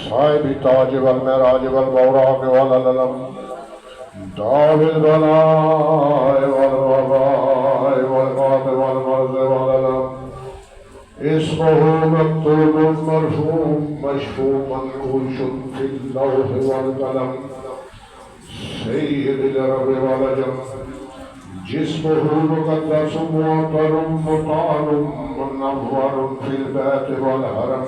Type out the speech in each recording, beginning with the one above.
صاحب التاج والمعراج والبوراق والعلم دار البلاء والوباء والغاب والمرض والألم اسمه مكتوب مرفوم مشفوم منقوش في اللوح والقلم سيد العرب والعجم جسمه مقدس معطر مطال منور في البيت والحرم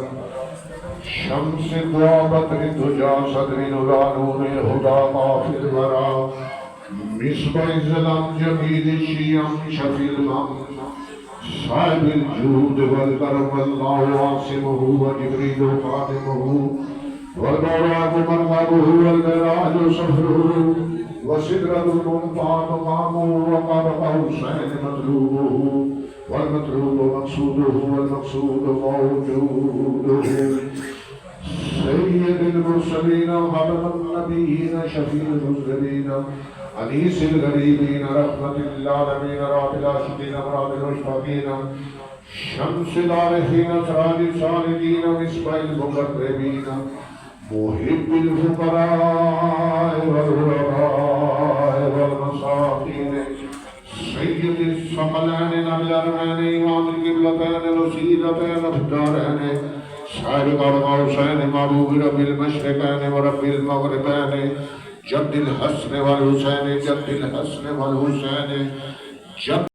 شمس ضوابت الدجى صدر نور الهدى في الورى مصباح الظلام جميل الشيم شفي المم صاحب الجود والكرم الله عاصمه وجبريل خادمه والبراق مرغبه والمراج صفره وسدرة المنطقة مقامه وقاب قوسين مطلوبه والمطلوب مقصوده والمقصود موجوده سيد المرسلين وخاتم النبيين شفيع المذنبين أنيس الغريبين رحمة للعالمين رب العاشقين مراد المشتاقين شمس العارفين سراج الصالحين مصباح المقربين محب الفقراء والغرباء والمساكين سيد الثقلين الأرمين إمام القبلتين الوسيلتين في الدارين سابق القوسين محبوب رب المشرقين ورب المغربين جد الحسن والحسين جد الحسن والحسين جد